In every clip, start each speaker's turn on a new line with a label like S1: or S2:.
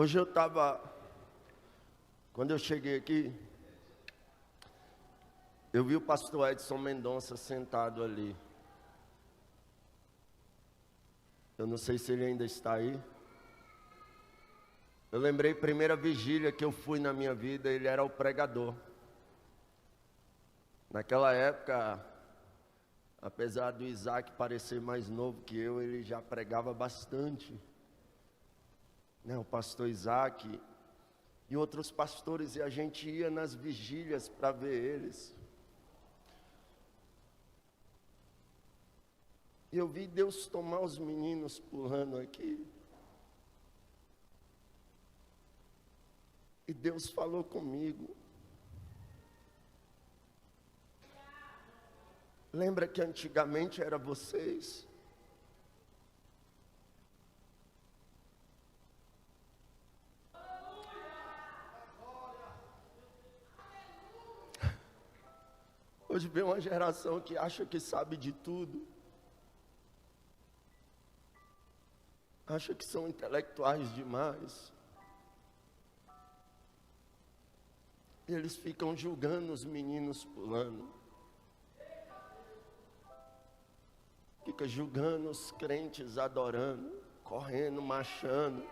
S1: Hoje quando eu cheguei aqui, eu vi o pastor Edson Mendonça sentado ali. Eu não sei se ele ainda está aí. Eu lembrei, primeira vigília que eu fui na minha vida, ele era o pregador. Naquela época, apesar do Isaac parecer mais novo que eu, ele já pregava bastante. O pastor Isaac e outros pastores, e a gente ia nas vigílias para ver eles. E eu vi Deus tomar os meninos pulando aqui. E Deus falou comigo. Lembra que antigamente era vocês? Hoje vem uma geração que acha que sabe de tudo. Acha que são intelectuais demais. E eles ficam julgando os meninos pulando. Fica julgando os crentes adorando, correndo, marchando.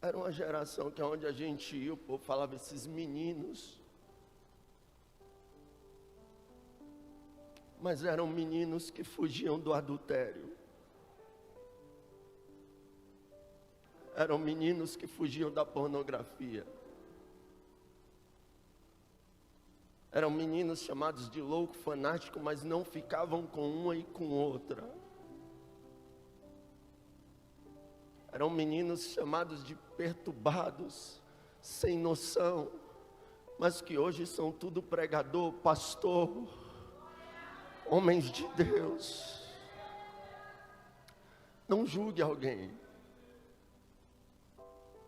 S1: Era uma geração que onde a gente ia, o povo falava, esses meninos. Mas eram meninos que fugiam do adultério. Eram meninos que fugiam da pornografia. Eram meninos chamados de louco, fanático, mas não ficavam com uma e com outra. Eram meninos chamados de perturbados, sem noção, mas que hoje são tudo pregador, pastor, homens de Deus. Não julgue alguém.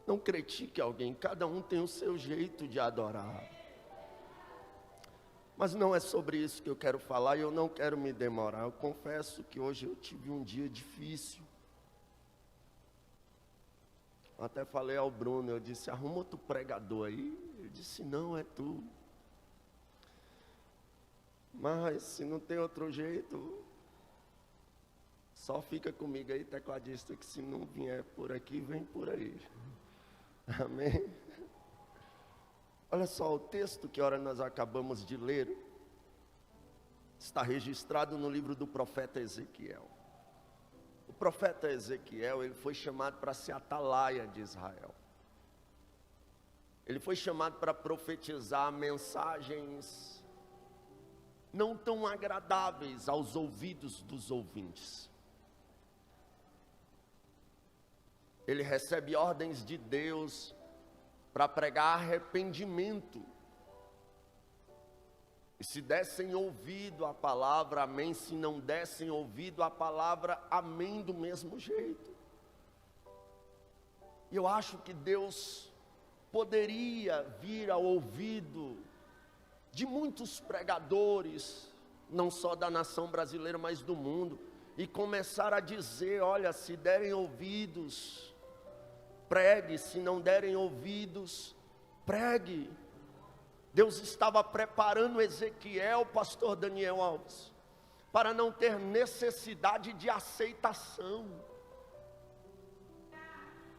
S1: Não critique alguém, cada um tem o seu jeito de adorar. Mas não é sobre isso que eu quero falar e eu não quero me demorar. Eu confesso que hoje eu tive um dia difícil. Até falei ao Bruno, eu disse, arruma outro pregador aí. Ele disse, não, é tu. Mas se não tem outro jeito, só fica comigo aí, tecladista, que se não vier por aqui, vem por aí. Amém? Olha só, o texto que ora nós acabamos de ler está registrado no livro do profeta Ezequiel. O profeta Ezequiel, ele foi chamado para ser atalaia de Israel. Ele foi chamado para profetizar mensagens não tão agradáveis aos ouvidos dos ouvintes. Ele recebe ordens de Deus para pregar arrependimento. E se dessem ouvido à palavra, amém. Se não dessem ouvido à palavra, amém do mesmo jeito. E eu acho que Deus poderia vir ao ouvido de muitos pregadores, não só da nação brasileira, mas do mundo, e começar a dizer, olha, se derem ouvidos, pregue, se não derem ouvidos, pregue. Deus estava preparando Ezequiel, pastor Daniel Alves, para não ter necessidade de aceitação.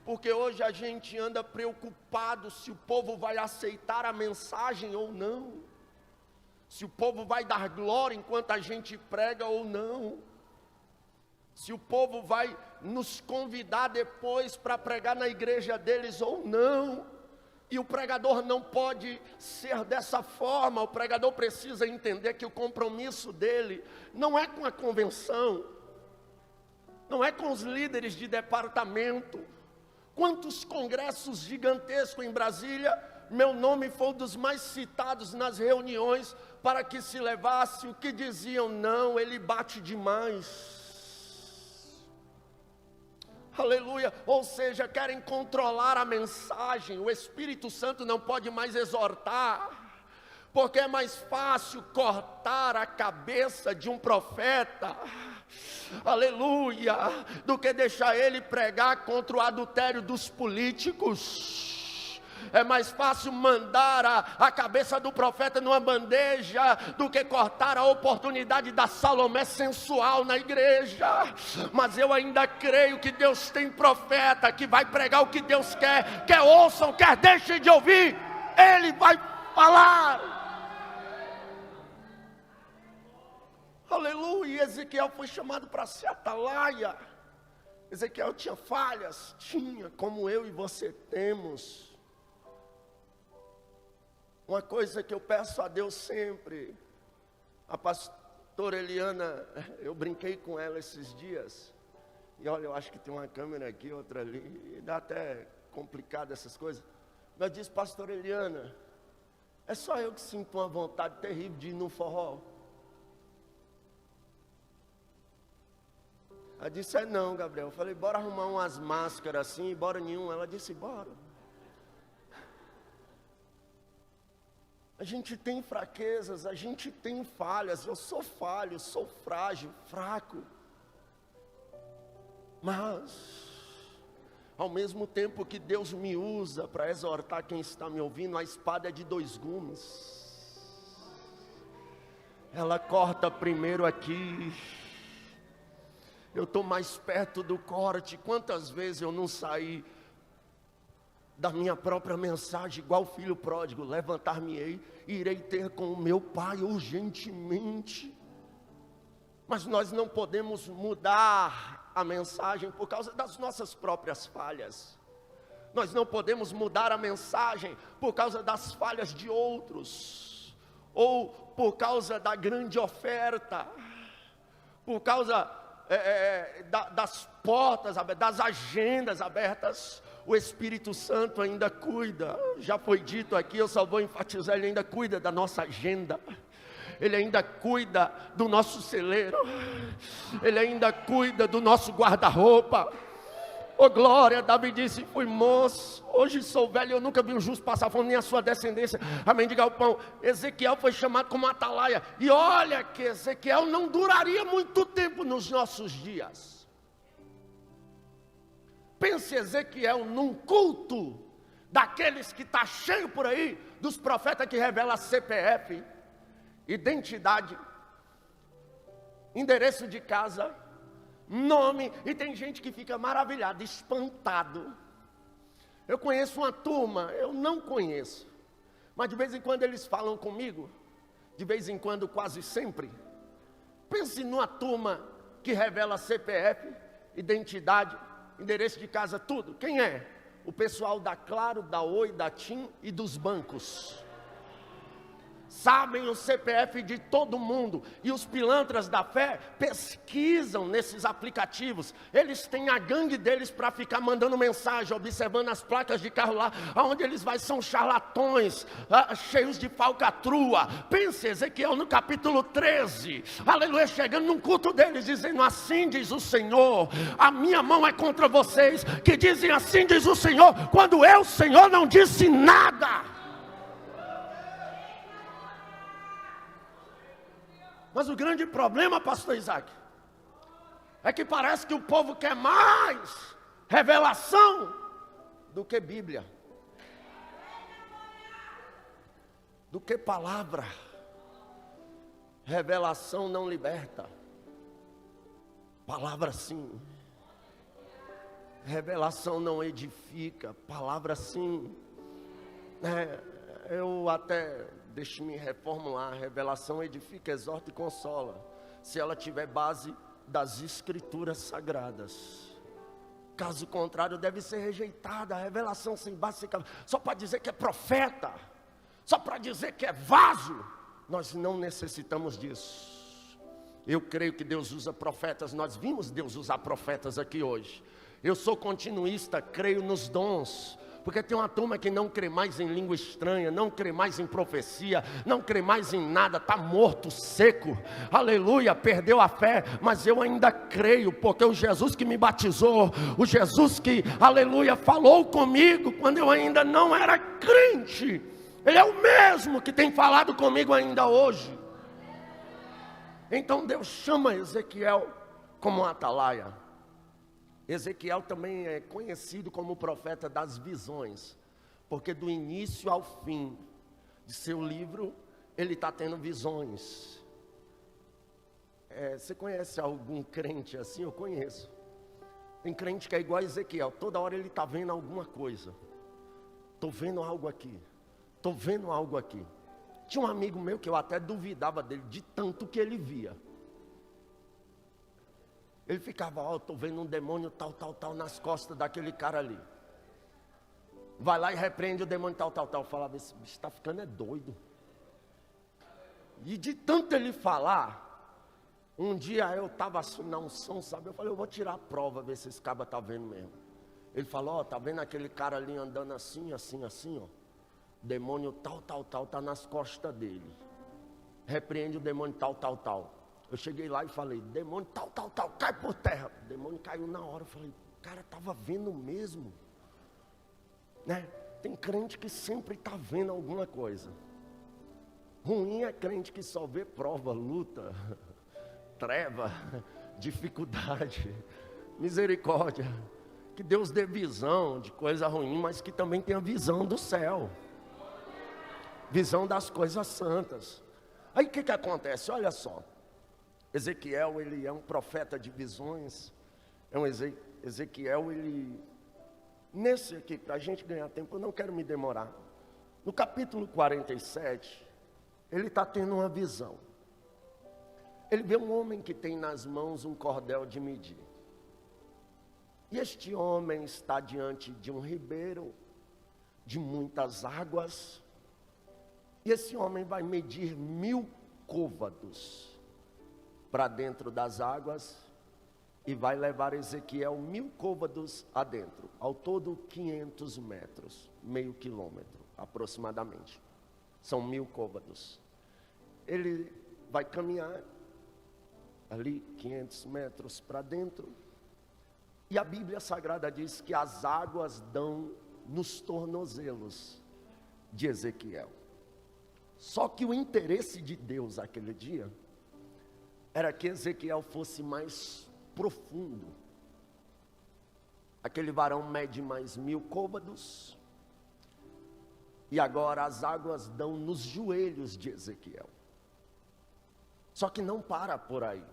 S1: Porque hoje a gente anda preocupado se o povo vai aceitar a mensagem ou não. Se o povo vai dar glória enquanto a gente prega ou não. Se o povo vai nos convidar depois para pregar na igreja deles ou não. E o pregador não pode ser dessa forma. O pregador precisa entender que o compromisso dele não é com a convenção, não é com os líderes de departamento. Quantos congressos gigantescos em Brasília, meu nome foi um dos mais citados nas reuniões para que se levasse o que diziam, não, ele bate demais. Aleluia, ou seja, querem controlar a mensagem. O Espírito Santo não pode mais exortar, Porque é mais fácil cortar a cabeça de um profeta, aleluia, do que deixar ele pregar contra o adultério dos políticos. É mais fácil mandar a cabeça do profeta numa bandeja do que cortar a oportunidade da Salomé sensual na igreja. Mas eu ainda creio que Deus tem profeta que vai pregar o que Deus quer ouçam, quer deixem de ouvir, ele vai falar. Aleluia. Ezequiel foi chamado para ser atalaia. Ezequiel tinha falhas, tinha, como eu e você temos. Uma coisa que eu peço a Deus sempre, a pastora Eliana, eu brinquei com ela esses dias, e olha, eu acho que tem uma câmera aqui, outra ali, e dá até complicado essas coisas, mas eu disse, pastora Eliana, é só eu que sinto uma vontade terrível de ir no forró? Ela disse, não, Gabriel. Eu falei, bora arrumar umas máscaras assim, bora nenhum. Ela disse, bora. A gente tem fraquezas, a gente tem falhas. Eu sou falho, sou frágil, fraco. Mas, ao mesmo tempo que Deus me usa para exortar quem está me ouvindo, a espada é de 2 gumes. Ela corta primeiro aqui. Eu estou mais perto do corte. Quantas vezes eu não saí da minha própria mensagem, igual o filho pródigo, levantar-me-ei, irei ter com o meu pai urgentemente. Mas nós não podemos mudar a mensagem por causa das nossas próprias falhas. Nós não podemos mudar a mensagem por causa das falhas de outros, ou por causa da grande oferta, por causa das portas abertas, das agendas abertas. O Espírito Santo ainda cuida, já foi dito aqui, eu só vou enfatizar, ele ainda cuida da nossa agenda, ele ainda cuida do nosso celeiro, ele ainda cuida do nosso guarda-roupa. Oh glória, Davi disse, fui moço, hoje sou velho, eu nunca vi um justo passar fome, nem a sua descendência a mendigar o pão. Ezequiel foi chamado como atalaia, e olha que Ezequiel não duraria muito tempo nos nossos dias. Pense Ezequiel num culto, daqueles que está cheio por aí, dos profetas que revelam CPF, identidade, endereço de casa, nome, e tem gente que fica maravilhado, espantado. Eu conheço uma turma, eu não conheço, mas de vez em quando eles falam comigo, de vez em quando, quase sempre. Pense numa turma que revela CPF, identidade, endereço de casa, tudo. Quem é? O pessoal da Claro, da Oi, da TIM e dos bancos. Sabem o CPF de todo mundo, e os pilantras da fé pesquisam nesses aplicativos. Eles têm a gangue deles para ficar mandando mensagem, observando as placas de carro lá, aonde eles vão, são charlatões, cheios de falcatrua. Pense Ezequiel no capítulo 13, aleluia, chegando num culto deles, dizendo, assim diz o Senhor, a minha mão é contra vocês, que dizem assim diz o Senhor, quando eu, Senhor, não disse nada. Mas o grande problema, pastor Isaac, é que parece que o povo quer mais revelação do que Bíblia, do que palavra. Revelação não liberta, palavra sim. Revelação não edifica, palavra sim. Eu até... Deixe-me reformular, a revelação edifica, exorta e consola, se ela tiver base das Escrituras Sagradas. Caso contrário, deve ser rejeitada. A revelação sem base, só para dizer que é profeta, só para dizer que é vaso, nós não necessitamos disso. Eu creio que Deus usa profetas, nós vimos Deus usar profetas aqui hoje. Eu sou continuista, creio nos dons. Porque tem uma turma que não crê mais em língua estranha, não crê mais em profecia, não crê mais em nada, está morto, seco, aleluia, perdeu a fé. Mas eu ainda creio, porque o Jesus que me batizou, o Jesus que, aleluia, falou comigo quando eu ainda não era crente, Ele é o mesmo que tem falado comigo ainda hoje. Então Deus chama Ezequiel como um atalaia. Ezequiel também é conhecido como o profeta das visões, porque do início ao fim de seu livro, ele está tendo visões. Você conhece algum crente assim? Eu conheço. Tem crente que é igual a Ezequiel, toda hora ele está vendo alguma coisa. Estou vendo algo aqui, estou vendo algo aqui. Tinha um amigo meu que eu até duvidava dele, de tanto que ele via. Ele ficava, estou vendo um demônio tal, nas costas daquele cara ali. Vai lá e repreende o demônio tal. Falava, esse bicho está ficando doido. E de tanto ele falar, um dia eu estava assim na unção, sabe? Eu falei, eu vou tirar a prova, ver se esse cabra está vendo mesmo. Ele falou, tá vendo aquele cara ali andando assim, ó. Demônio tal, tá nas costas dele. Repreende o demônio tal. Eu cheguei lá e falei, demônio tal, cai por terra. O demônio caiu na hora. Eu falei, o cara estava vendo mesmo. Né? Tem crente que sempre está vendo alguma coisa. Ruim é crente que só vê prova, luta, treva, dificuldade, misericórdia. Que Deus dê visão de coisa ruim, mas que também tenha visão do céu. Visão das coisas santas. Aí o que acontece? Olha só. Ezequiel, ele é um profeta de visões. Ezequiel, ele... Nesse aqui, para a gente ganhar tempo, eu não quero me demorar. No capítulo 47, ele está tendo uma visão. Ele vê um homem que tem nas mãos um cordel de medir. E este homem está diante de um ribeiro, de muitas águas. E esse homem vai medir 1000 côvados para dentro das águas. E vai levar Ezequiel 1000 côvados adentro. Ao todo 500 metros, meio quilômetro aproximadamente. São 1000 côvados. Ele vai caminhar ali 500 metros para dentro. E a Bíblia Sagrada diz que as águas dão nos tornozelos de Ezequiel. Só que o interesse de Deus aquele dia era que Ezequiel fosse mais profundo. Aquele varão mede mais 1000 côvados. E agora as águas dão nos joelhos de Ezequiel. Só que não para por aí.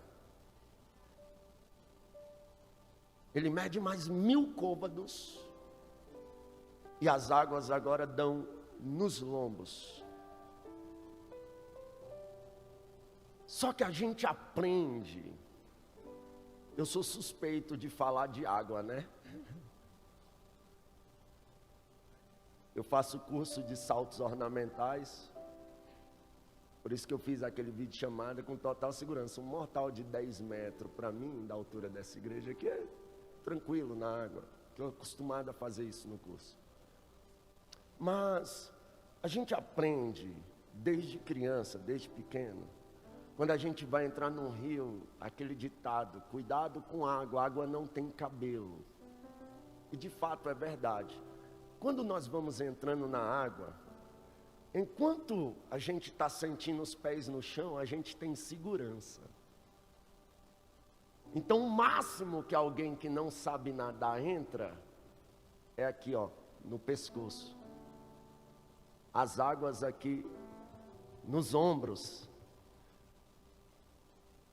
S1: Ele mede mais 1000 côvados. E as águas agora dão nos lombos. Só que a gente aprende. Eu sou suspeito de falar de água, né? Eu faço curso de saltos ornamentais. Por isso que eu fiz aquele vídeo chamada com total segurança. Um mortal de 10 metros, para mim, da altura dessa igreja aqui, é tranquilo na água. Estou acostumado a fazer isso no curso. Mas a gente aprende desde criança, desde pequeno. Quando a gente vai entrar num rio, aquele ditado, cuidado com água, água não tem cabelo. E de fato é verdade. Quando nós vamos entrando na água, enquanto a gente está sentindo os pés no chão, a gente tem segurança. Então o máximo que alguém que não sabe nadar entra, é aqui no pescoço. As águas aqui nos ombros.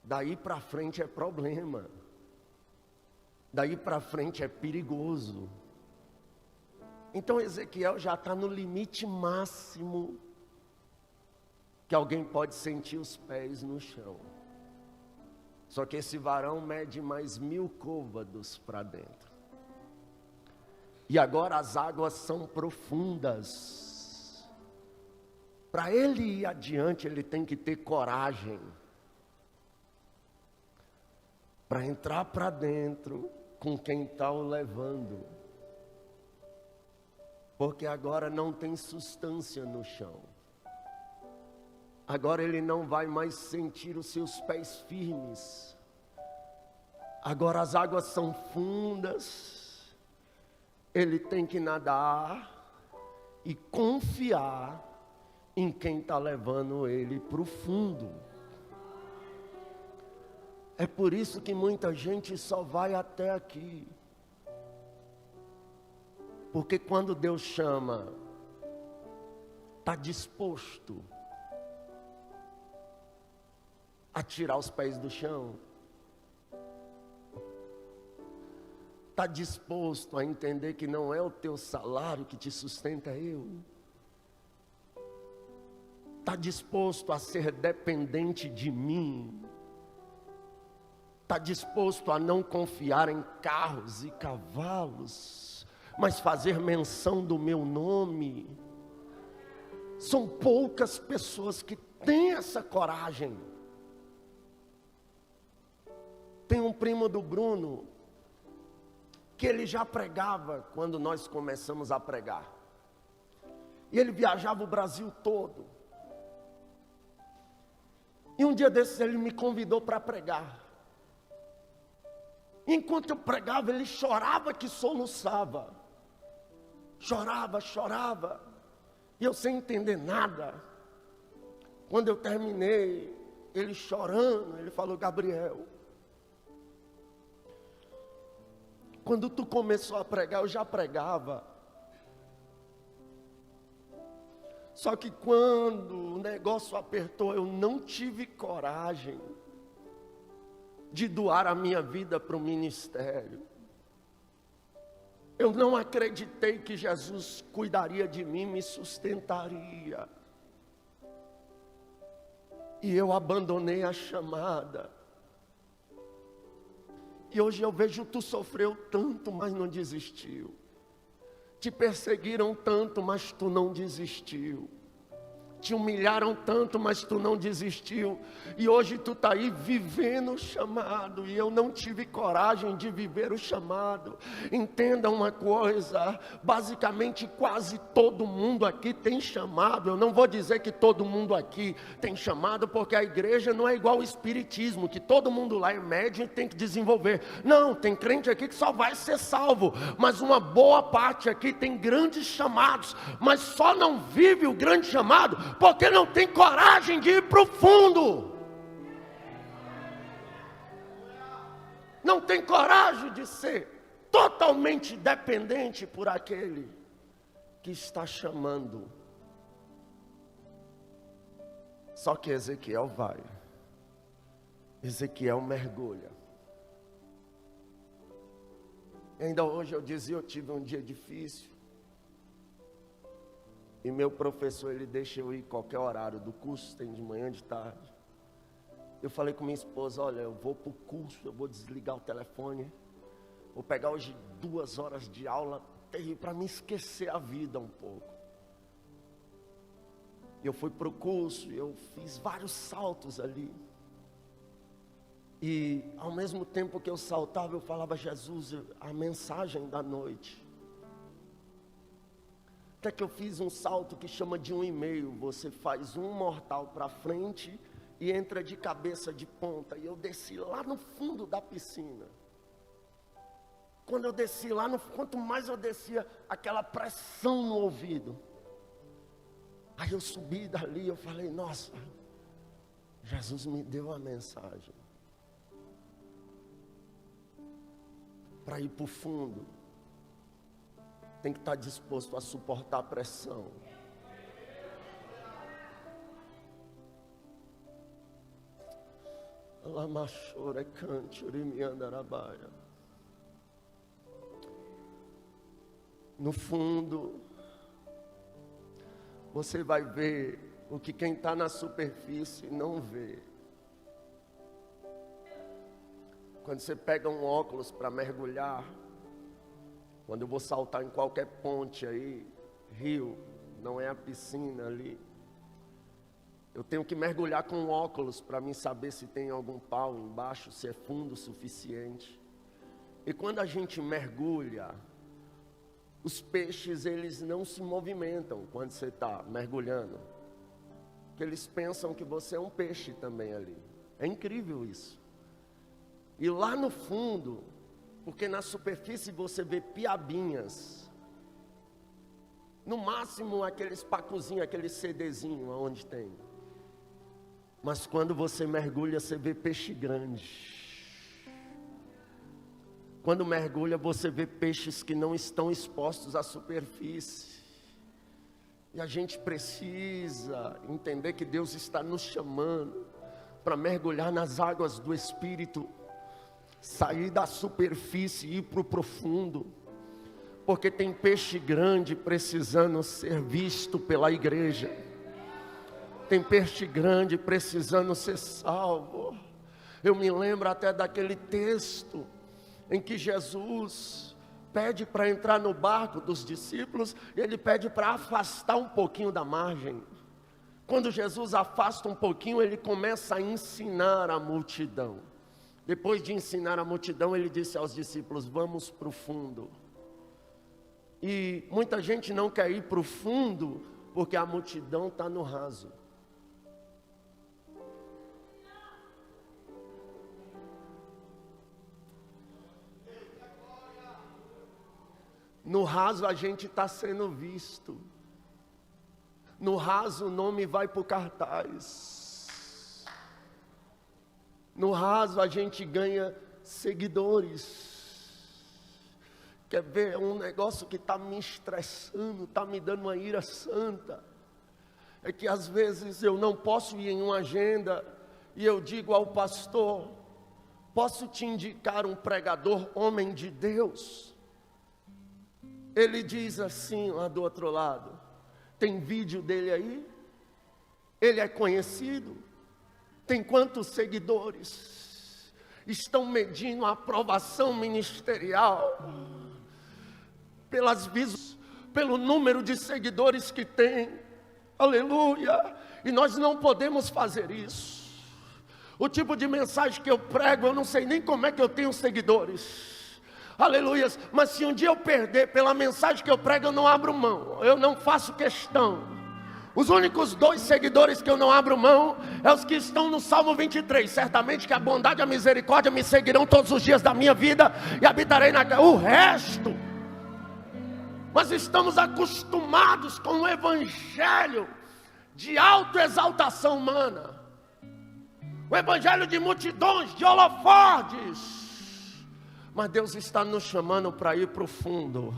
S1: Daí para frente é problema. Daí para frente é perigoso. Então Ezequiel já está no limite máximo que alguém pode sentir os pés no chão. Só que esse varão mede mais 1000 côvados para dentro. E agora as águas são profundas. Para ele ir adiante, ele tem que ter coragem. Para entrar para dentro com quem está o levando. Porque agora não tem substância no chão. Agora ele não vai mais sentir os seus pés firmes. Agora as águas são fundas. Ele tem que nadar e confiar em quem está levando ele para o fundo. É por isso que muita gente só vai até aqui. Porque quando Deus chama, está disposto a tirar os pés do chão. Está disposto a entender que não é o teu salário que te sustenta, é eu. Está disposto a ser dependente de mim. Está disposto a não confiar em carros e cavalos, mas fazer menção do meu nome. São poucas pessoas que têm essa coragem. Tem um primo do Bruno, que ele já pregava quando nós começamos a pregar. E ele viajava o Brasil todo. E um dia desses ele me convidou para pregar. Enquanto eu pregava, ele chorava que soluçava. Chorava. E eu sem entender nada. Quando eu terminei, ele chorando, ele falou: Gabriel, quando tu começou a pregar, eu já pregava. Só que quando o negócio apertou, eu não tive coragem de doar a minha vida para o ministério. Eu não acreditei que Jesus cuidaria de mim, me sustentaria. E eu abandonei a chamada. E hoje eu vejo tu sofreu tanto, mas não desistiu. Te perseguiram tanto, mas tu não desistiu. Te humilharam tanto, mas tu não desistiu. E hoje tu está aí vivendo o chamado. E eu não tive coragem de viver o chamado. Entenda uma coisa. Basicamente quase todo mundo aqui tem chamado. Eu não vou dizer que todo mundo aqui tem chamado, porque a igreja não é igual ao espiritismo, que todo mundo lá é médium e tem que desenvolver. Não, tem crente aqui que só vai ser salvo. Mas uma boa parte aqui tem grandes chamados, mas só não vive o grande chamado porque não tem coragem de ir para o fundo. Não tem coragem de ser totalmente dependente por aquele que está chamando. Só que Ezequiel vai. Ezequiel mergulha. Ainda hoje eu dizia, eu tive um dia difícil. E meu professor, ele deixa eu ir qualquer horário do curso, tem de manhã, de tarde. Eu falei com minha esposa, olha, eu vou para o curso, eu vou desligar o telefone. Vou pegar hoje 2 horas de aula para me esquecer a vida um pouco. Eu fui para o curso, eu fiz vários saltos ali. E ao mesmo tempo que eu saltava, eu falava, Jesus, a mensagem da noite. Até que eu fiz um salto que chama de 1,5. Você faz um mortal para frente e entra de cabeça de ponta. E eu desci lá no fundo da piscina. Quando eu desci lá, quanto mais eu descia, aquela pressão no ouvido. Aí eu subi dali e eu falei, nossa, Jesus me deu a mensagem. Para ir para o fundo. Tem que estar disposto a suportar a pressão. Lamachore cante urimiandarabaia. No fundo, você vai ver o que quem está na superfície não vê. Quando você pega um óculos para mergulhar, quando eu vou saltar em qualquer ponte aí, rio, não é a piscina ali, eu tenho que mergulhar com óculos para mim saber se tem algum pau embaixo, se é fundo o suficiente. E quando a gente mergulha, os peixes eles não se movimentam quando você está mergulhando, porque eles pensam que você é um peixe também ali. É incrível isso. E lá no fundo, porque na superfície você vê piabinhas. No máximo aqueles pacozinhos, aquele CDzinho, aonde tem. Mas quando você mergulha, você vê peixe grande. Quando mergulha, você vê peixes que não estão expostos à superfície. E a gente precisa entender que Deus está nos chamando para mergulhar nas águas do Espírito, sair da superfície e ir para o profundo. Porque tem peixe grande precisando ser visto pela igreja. Tem peixe grande precisando ser salvo. Eu me lembro até daquele texto em que Jesus pede para entrar no barco dos discípulos, e ele pede para afastar um pouquinho da margem. Quando Jesus afasta um pouquinho, ele começa a ensinar a multidão. Depois de ensinar a multidão, ele disse aos discípulos: vamos para o fundo. E muita gente não quer ir para o fundo, porque a multidão está no raso. No raso a gente está sendo visto. No raso o nome vai para o cartaz. No raso a gente ganha seguidores. Quer ver um negócio que está me estressando, está me dando uma ira santa? É que às vezes eu não posso ir em uma agenda e eu digo ao pastor: posso te indicar um pregador, homem de Deus? Ele diz assim lá do outro lado: tem vídeo dele aí? Ele é conhecido? Tem quantos seguidores? Estão medindo a aprovação ministerial pelas visões, pelo número de seguidores que tem. Aleluia! E nós não podemos fazer isso. O tipo de mensagem que eu prego, eu não sei nem como é que eu tenho seguidores. Aleluias, mas se um dia eu perder pela mensagem que eu prego, eu não abro mão, eu não faço questão. Os únicos 2 seguidores que eu não abro mão é os que estão no Salmo 23. Certamente que a bondade e a misericórdia me seguirão todos os dias da minha vida e habitarei na casa. O resto, mas estamos acostumados com um evangelho de autoexaltação humana, o evangelho de multidões, de holofotes. Mas Deus está nos chamando para ir para o fundo.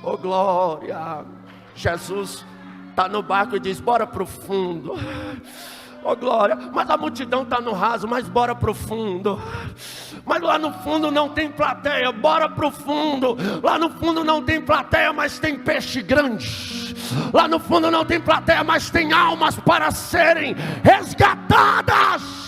S1: Oh glória! Jesus está no barco e diz: bora para o fundo. Oh glória! Mas a multidão está no raso, mas bora para o fundo. Mas lá no fundo não tem plateia, bora para o fundo. Lá no fundo não tem plateia, mas tem peixe grande. Lá no fundo não tem plateia, mas tem almas para serem resgatadas.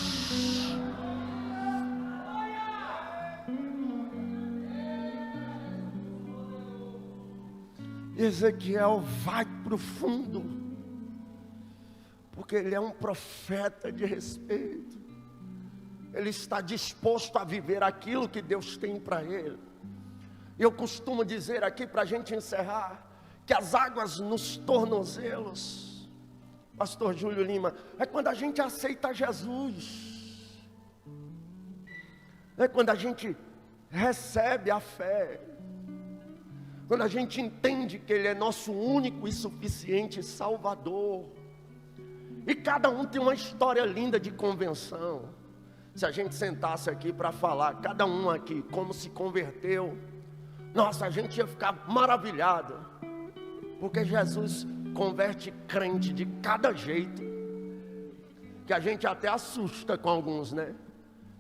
S1: Ezequiel vai para o fundo, porque ele é um profeta de respeito. Ele está disposto a viver aquilo que Deus tem para ele. Eu costumo dizer aqui, para a gente encerrar, que as águas nos tornozelos, pastor Júlio Lima, é quando a gente aceita Jesus, é quando a gente recebe a fé, quando a gente entende que Ele é nosso único e suficiente Salvador. E cada um tem uma história linda de convenção. Se a gente sentasse aqui para falar, cada um aqui, como se converteu, nossa, a gente ia ficar maravilhado. Porque Jesus converte crente de cada jeito, que a gente até assusta com alguns, né?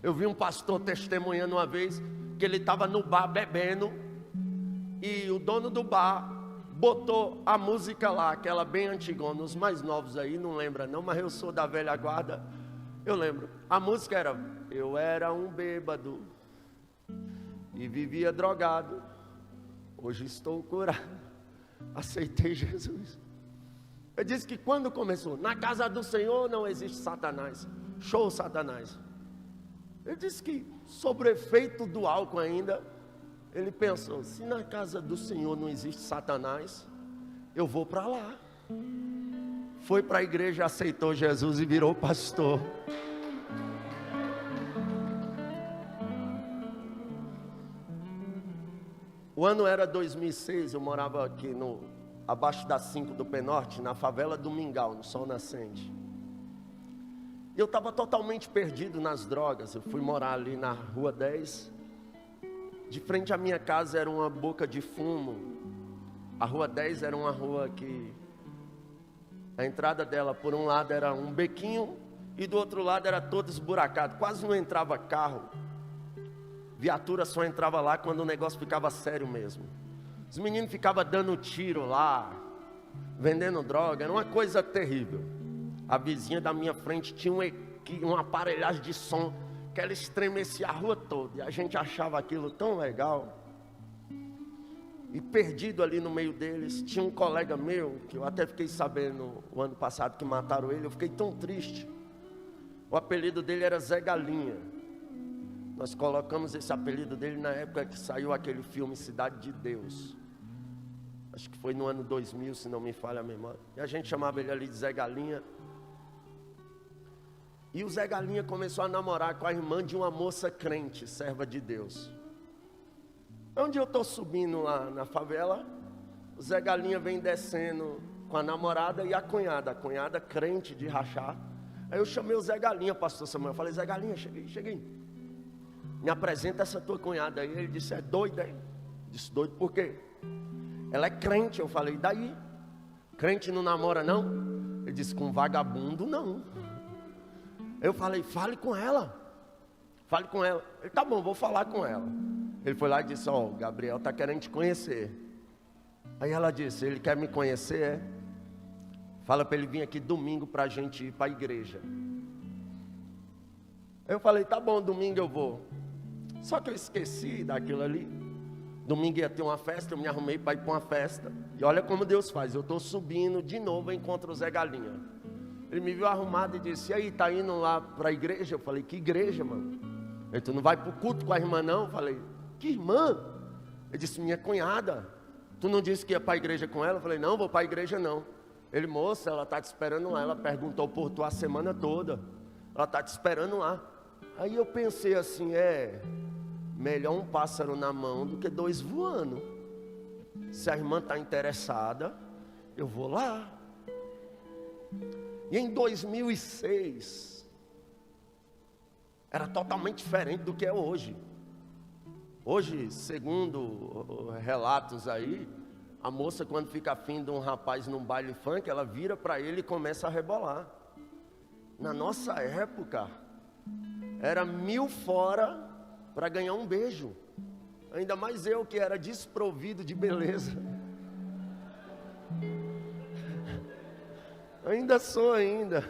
S1: Eu vi um pastor testemunhando uma vez, que ele estava no bar bebendo, e o dono do bar botou a música lá, aquela bem antigona. Os mais novos aí não lembram não, mas eu sou da velha guarda, eu lembro. A música era: eu era um bêbado e vivia drogado, hoje estou curado, aceitei Jesus. Eu disse que quando começou, na casa do Senhor não existe Satanás. Show Satanás. Eu disse que sobre o efeito do álcool ainda, ele pensou: se na casa do Senhor não existe Satanás, eu vou para lá. Foi para a igreja, aceitou Jesus e virou pastor. O ano era 2006, eu morava aqui no abaixo das 5 do Penorte, na favela do Mingau, no Sol Nascente. Eu estava totalmente perdido nas drogas. Eu fui morar ali na Rua 10. De frente à minha casa era uma boca de fumo. A Rua 10 era uma rua que a entrada dela, por um lado, era um bequinho e do outro lado era todo esburacado. Quase não entrava carro. Viatura só entrava lá quando o negócio ficava sério mesmo. Os meninos ficavam dando tiro lá, vendendo droga, era uma coisa terrível. A vizinha da minha frente tinha uma aparelhagem de som que ela estremecia a rua toda. E a gente achava aquilo tão legal. E perdido ali no meio deles, tinha um colega meu, que eu até fiquei sabendo o ano passado que mataram ele. Eu fiquei tão triste. O apelido dele era Zé Galinha. Nós colocamos esse apelido dele na época que saiu aquele filme Cidade de Deus. Acho que foi no ano 2000, se não me falha a memória. E a gente chamava ele ali de Zé Galinha. E o Zé Galinha começou a namorar com a irmã de uma moça crente, serva de Deus. Onde eu estou subindo lá na favela, o Zé Galinha vem descendo com a namorada e a cunhada crente de rachar. Aí eu chamei o Zé Galinha, pastor Samuel. Eu falei, Zé Galinha, cheguei. Me apresenta essa tua cunhada aí. Ele disse, é doida, hein? Disse, doido por quê? Ela é crente. Eu falei, e daí? Crente não namora não? Ele disse, com vagabundo não. Eu falei, fale com ela. Ele, tá bom, vou falar com ela. Ele foi lá e disse, ó, o Gabriel está querendo te conhecer. Aí ela disse, ele quer me conhecer, é? Fala para ele vir aqui domingo para a gente ir para a igreja. Eu falei, tá bom, domingo eu vou. Só que eu esqueci daquilo ali. Domingo ia ter uma festa, eu me arrumei para ir para uma festa. E olha como Deus faz, eu estou subindo de novo, eu encontro o Zé Galinha. Ele me viu arrumado e disse, e aí, tá indo lá para a igreja? Eu falei, que igreja, mano? Ele, tu não vai para o culto com a irmã não? Eu falei, que irmã? Ele disse, minha cunhada. Tu não disse que ia para a igreja com ela? Eu falei, não, vou para a igreja não. Ele, moça, ela está te esperando lá. Ela perguntou por tu a semana toda. Ela está te esperando lá. Aí eu pensei assim, melhor um pássaro na mão do que dois voando. Se a irmã está interessada, eu vou lá. E em 2006, era totalmente diferente do que é hoje. Hoje, segundo relatos aí, a moça quando fica afim de um rapaz num baile funk, ela vira para ele e começa a rebolar. Na nossa época, era 1000 fora para ganhar um beijo. Ainda mais eu que era desprovido de beleza. Ainda sou ainda.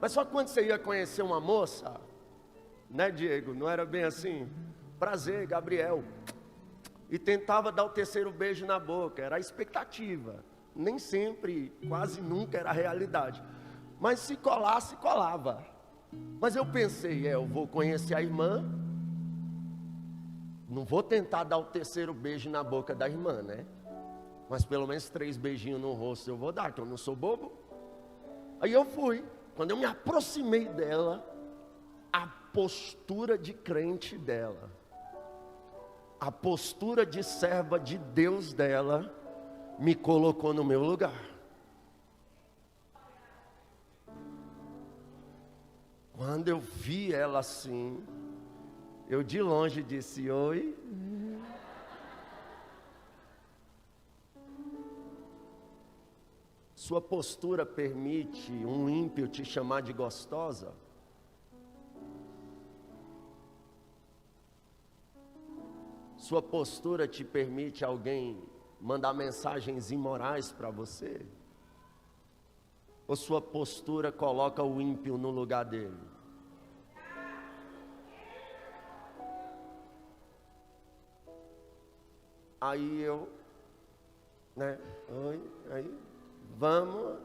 S1: Mas só quando você ia conhecer uma moça, né, Diego? Não era bem assim? Prazer, Gabriel. E tentava dar o terceiro beijo na boca. Era a expectativa. Nem sempre, quase nunca era a realidade. Mas se colasse, colava. Mas eu pensei, eu vou conhecer a irmã. Não vou tentar dar o terceiro beijo na boca da irmã, né? Mas pelo menos 3 beijinhos no rosto eu vou dar, que eu não sou bobo. Aí eu fui. Quando eu me aproximei dela, a postura de crente dela, a postura de serva de Deus dela, me colocou no meu lugar. Quando eu vi ela assim, eu de longe disse, oi. Sua postura permite um ímpio te chamar de gostosa? Sua postura te permite alguém mandar mensagens imorais para você? Ou sua postura coloca o ímpio no lugar dele? Aí eu, né? Oi, aí, vamos.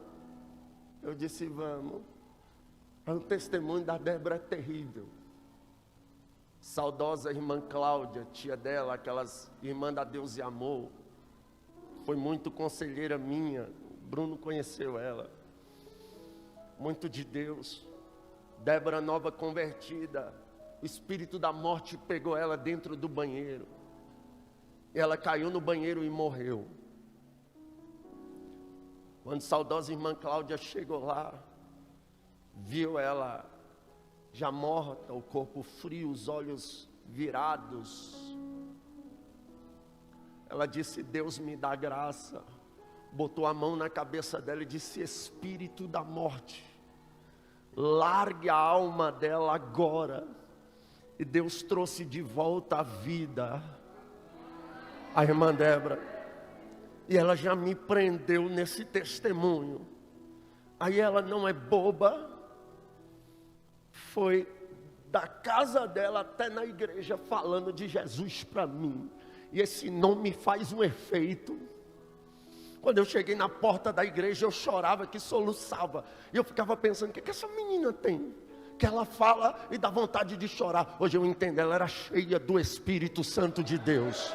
S1: Eu disse, vamos. O testemunho da Débora é terrível. Saudosa irmã Cláudia, tia dela, aquelas irmã da Deus e Amor. Foi muito conselheira minha. Bruno conheceu ela. Muito de Deus. Débora nova convertida. O espírito da morte pegou ela dentro do banheiro. Ela caiu no banheiro e morreu. Quando a saudosa irmã Cláudia chegou lá, viu ela já morta, o corpo frio, os olhos virados. Ela disse: Deus me dá graça. Botou a mão na cabeça dela e disse: Espírito da morte, largue a alma dela agora. E Deus trouxe de volta a vida a irmã Débora. E ela já me prendeu nesse testemunho. Aí ela não é boba, foi da casa dela até na igreja falando de Jesus para mim. E esse nome faz um efeito. Quando eu cheguei na porta da igreja, eu chorava, que soluçava. E eu ficava pensando: o que essa menina tem? Que ela fala e dá vontade de chorar. Hoje eu entendo, ela era cheia do Espírito Santo de Deus.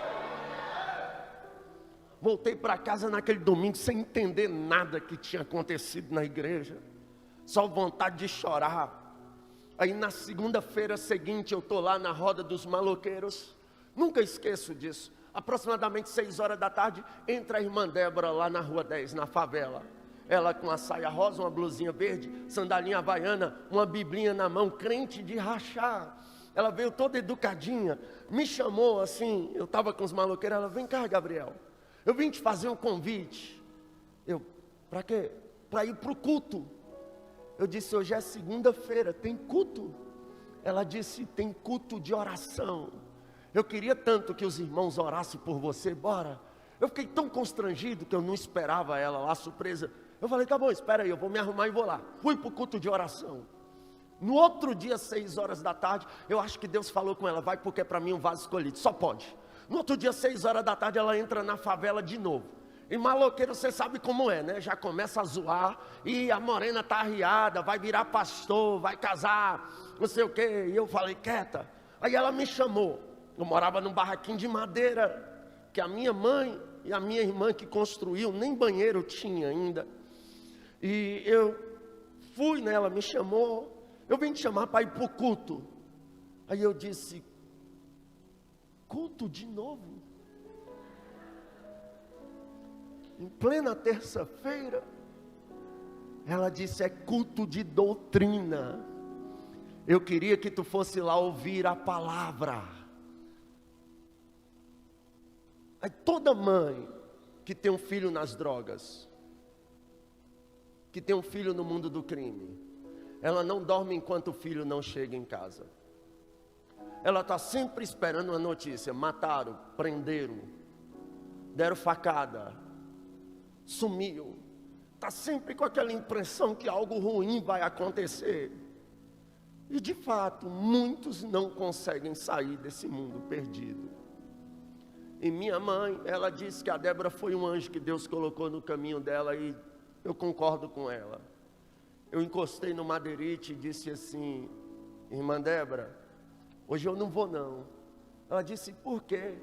S1: Voltei para casa naquele domingo sem entender nada que tinha acontecido na igreja. Só vontade de chorar. Aí na segunda-feira seguinte eu estou lá na roda dos maloqueiros. Nunca esqueço disso. Aproximadamente 6 horas da tarde, entra a irmã Débora lá na rua 10, na favela. Ela com a saia rosa, uma blusinha verde, sandalinha havaiana, uma biblinha na mão, crente de rachar. Ela veio toda educadinha, me chamou assim, eu estava com os maloqueiros, ela: vem cá, Gabriel, eu vim te fazer um convite. Eu: para quê? Para ir para o culto. Eu disse: hoje é segunda-feira, tem culto? Ela disse: tem culto de oração. Eu queria tanto que os irmãos orassem por você, bora. Eu fiquei tão constrangido que eu não esperava ela lá, surpresa. Eu falei: tá bom, espera aí, eu vou me arrumar e vou lá. Fui para o culto de oração. No outro dia, 6 horas da tarde, eu acho que Deus falou com ela: vai, porque é para mim um vaso escolhido, só pode. No outro dia, 6 horas da tarde, ela entra na favela de novo. E maloqueiro, você sabe como é, né? Já começa a zoar, e a morena tá arriada, vai virar pastor, vai casar, não sei o quê. E eu falei: quieta. Aí ela me chamou. Eu morava num barraquinho de madeira, que a minha mãe e a minha irmã que construiu, nem banheiro tinha ainda. E eu fui, né? Ela me chamou. Eu vim te chamar para ir para o culto. Aí eu disse: culto de novo? Em plena terça-feira? Ela disse: é culto de doutrina. Eu queria que tu fosse lá ouvir a palavra. Aí toda mãe que tem um filho nas drogas, que tem um filho no mundo do crime, ela não dorme enquanto o filho não chega em casa. Ela está sempre esperando uma notícia: mataram, prenderam, deram facada, sumiu. Está sempre com aquela impressão que algo ruim vai acontecer. E de fato, muitos não conseguem sair desse mundo perdido. E minha mãe, ela disse que a Débora foi um anjo que Deus colocou no caminho dela, e eu concordo com ela. Eu encostei no madeirite e disse assim: irmã Débora, hoje eu não vou não. Ela disse: por quê?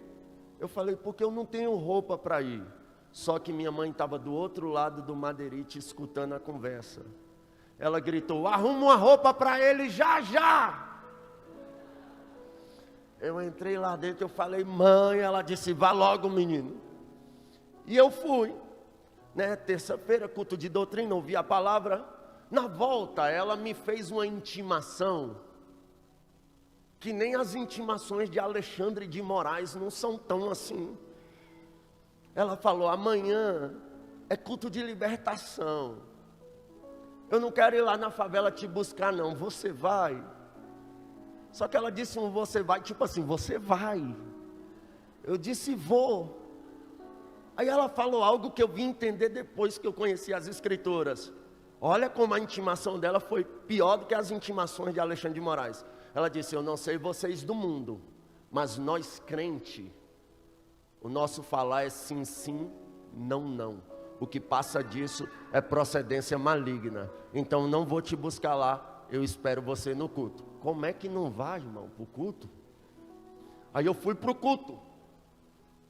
S1: Eu falei: porque eu não tenho roupa para ir. Só que minha mãe estava do outro lado do madeirite escutando a conversa. Ela gritou: arruma uma roupa para ele já já. Eu entrei lá dentro, eu falei: mãe. Ela disse: vá logo, menino. E eu fui, né? Terça-feira, culto de doutrina, ouvi a palavra. Na volta, ela me fez uma intimação, que nem as intimações de Alexandre de Moraes não são tão assim. Ela falou: amanhã é culto de libertação. Eu não quero ir lá na favela te buscar não, você vai. Só que ela disse um você vai, tipo assim, você vai. Eu disse: vou. Aí ela falou algo que eu vim entender depois que eu conheci as escrituras. Olha como a intimação dela foi pior do que as intimações de Alexandre de Moraes. Ela disse: eu não sei vocês do mundo, mas nós crente, o nosso falar é sim, sim, não, não. O que passa disso é procedência maligna. Então não vou te buscar lá, eu espero você no culto. Como é que não vai, irmão, para o culto? Aí eu fui para o culto.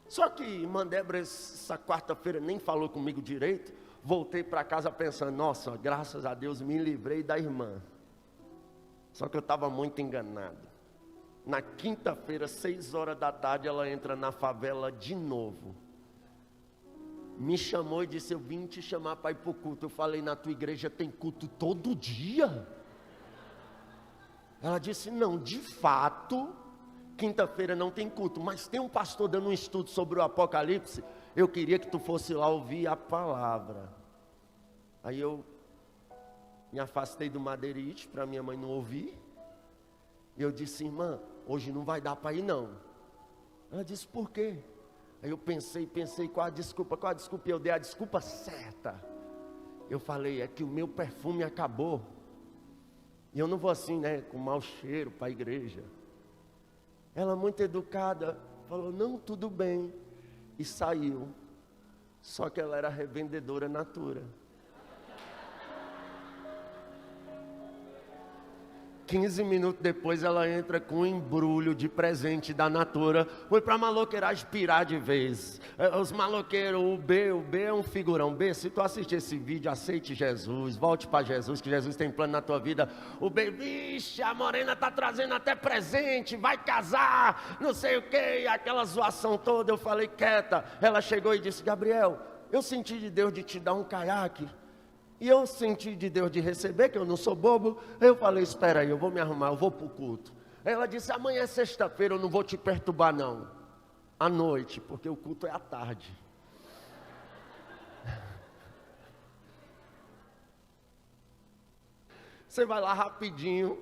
S1: Só que irmã Débora essa quarta-feira nem falou comigo direito. Voltei para casa pensando: nossa, graças a Deus me livrei da irmã. Só que eu estava muito enganado. Na quinta-feira, 6 horas da tarde, ela entra na favela de novo. Me chamou e disse, eu vim te chamar para ir para o culto. Eu falei, na tua igreja tem culto todo dia? Ela disse, não, de fato, quinta-feira não tem culto, mas tem um pastor dando um estudo sobre o Apocalipse, eu queria que tu fosse lá ouvir a palavra. Aí eu me afastei do madeirite para minha mãe não ouvir. E eu disse, irmã, hoje não vai dar para ir não. Ela disse, por quê? Aí eu pensei, qual a desculpa? E eu dei a desculpa certa. Eu falei, é que o meu perfume acabou. E eu não vou assim, né, com mau cheiro para a igreja. Ela muito educada, falou, não, tudo bem. E saiu. Só que ela era revendedora Natura. 15 minutos depois ela entra com um embrulho de presente da Natura. Foi para a maloqueiragem pirar de vez. Os maloqueiros, o B é um figurão. B, se tu assistir esse vídeo, aceite Jesus, volte para Jesus, que Jesus tem plano na tua vida. O B, vixe, a morena tá trazendo até presente, vai casar, não sei o que, aquela zoação toda. Eu falei, quieta. Ela chegou e disse, Gabriel, eu senti de Deus de te dar um caiaque. E eu senti de Deus de receber, que eu não sou bobo. Eu falei, espera aí, eu vou me arrumar, eu vou para o culto. Ela disse, amanhã é sexta-feira, eu não vou te perturbar não. À noite, porque o culto é à tarde. Você vai lá rapidinho,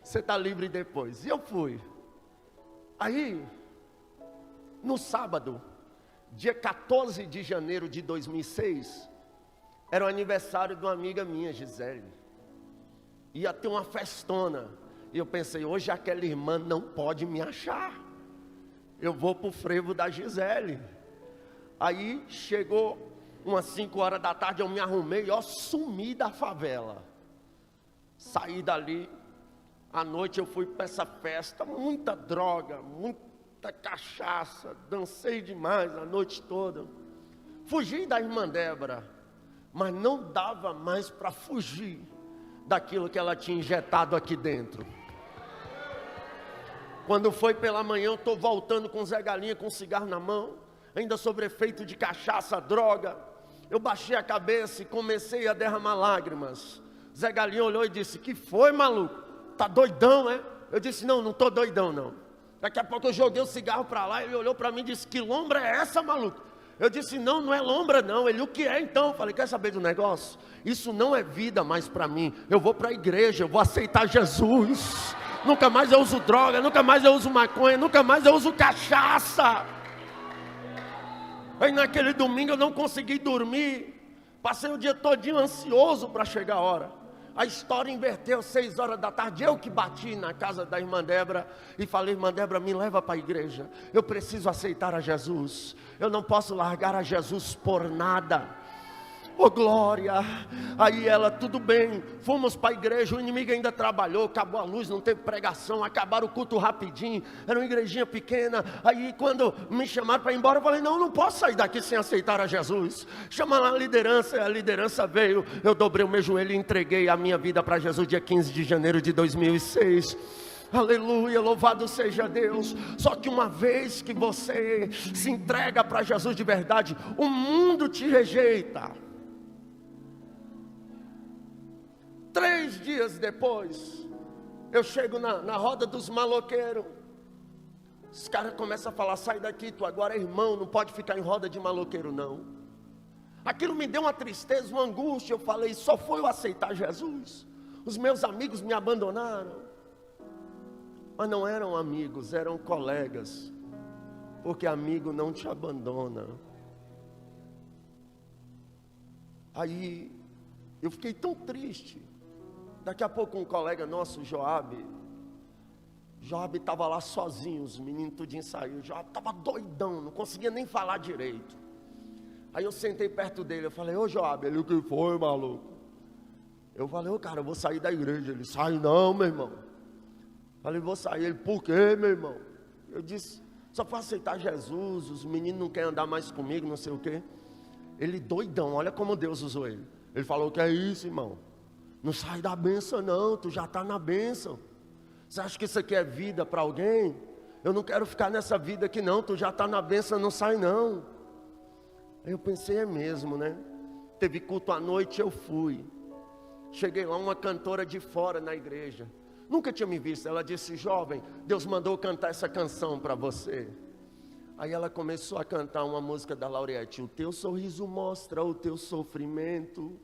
S1: você está livre depois. E eu fui. Aí, no sábado, dia 14 de janeiro de 2006... era o aniversário de uma amiga minha, Gisele. Ia ter uma festona. E eu pensei, hoje aquela irmã não pode me achar. Eu vou para o frevo da Gisele. Aí chegou umas 5 horas da tarde, eu me arrumei, ó, sumi da favela. Saí dali. À noite eu fui para essa festa, muita droga, muita cachaça. Dancei demais a noite toda. Fugi da irmã Débora. Mas não dava mais para fugir daquilo que ela tinha injetado aqui dentro. Quando foi pela manhã, eu estou voltando com o Zé Galinha, com um cigarro na mão, ainda sobre efeito de cachaça, droga. Eu baixei a cabeça e comecei a derramar lágrimas. Zé Galinha olhou e disse, que foi, maluco? Tá doidão, é? Eu disse, não estou doidão não. Daqui a pouco eu joguei o cigarro para lá, ele olhou para mim e disse, que lombra é essa, maluco? Eu disse, não é lombra não. Ele, o que é então? Eu falei, quer saber do negócio? Isso não é vida mais para mim. Eu vou para a igreja, eu vou aceitar Jesus. Nunca mais eu uso droga, nunca mais eu uso maconha, nunca mais eu uso cachaça. Aí naquele domingo eu não consegui dormir. Passei o dia todinho ansioso para chegar a hora. A história inverteu, 6 horas da tarde, eu que bati na casa da irmã Débora e falei, irmã Débora, me leva para a igreja, eu preciso aceitar a Jesus, eu não posso largar a Jesus por nada. Oh glória. Aí ela, tudo bem, fomos para a igreja, o inimigo ainda trabalhou, acabou a luz, não teve pregação, acabaram o culto rapidinho, era uma igrejinha pequena. Aí quando me chamaram para ir embora, eu falei, não posso sair daqui sem aceitar a Jesus. Chama lá a liderança veio, eu dobrei o meu joelho e entreguei a minha vida para Jesus dia 15 de janeiro de 2006. Aleluia, louvado seja Deus. Só que uma vez que você se entrega para Jesus de verdade, o mundo te rejeita. 3 dias depois, eu chego na roda dos maloqueiros. Os caras começam a falar, sai daqui, tu agora é irmão, não pode ficar em roda de maloqueiro não. Aquilo me deu uma tristeza, uma angústia. Eu falei, só foi eu aceitar Jesus. Os meus amigos me abandonaram. Mas não eram amigos, eram colegas. Porque amigo não te abandona. Aí, eu fiquei tão triste. Daqui a pouco um colega nosso, Joabe estava lá sozinho, os meninos tudinho saiu. Joabe estava doidão, não conseguia nem falar direito. Aí eu sentei perto dele, eu falei, ô Joabe, ele, o que foi, maluco? Eu falei, ô cara, eu vou sair da igreja. Ele, sai não, meu irmão. Eu falei, vou sair. Ele, por quê, meu irmão? Eu disse, só para aceitar Jesus, os meninos não querem andar mais comigo, não sei o quê. Ele doidão, olha como Deus usou ele. Ele falou, que é isso, irmão? Não sai da bênção não, tu já está na bênção. Você acha que isso aqui é vida para alguém? Eu não quero ficar nessa vida aqui não, tu já está na bênção, não sai não. Aí eu pensei, é mesmo, né? Teve culto à noite, eu fui. Cheguei lá, uma cantora de fora na igreja. Nunca tinha me visto. Ela disse, jovem, Deus mandou cantar essa canção para você. Aí ela começou a cantar uma música da Lauriette. O teu sorriso mostra o teu sofrimento.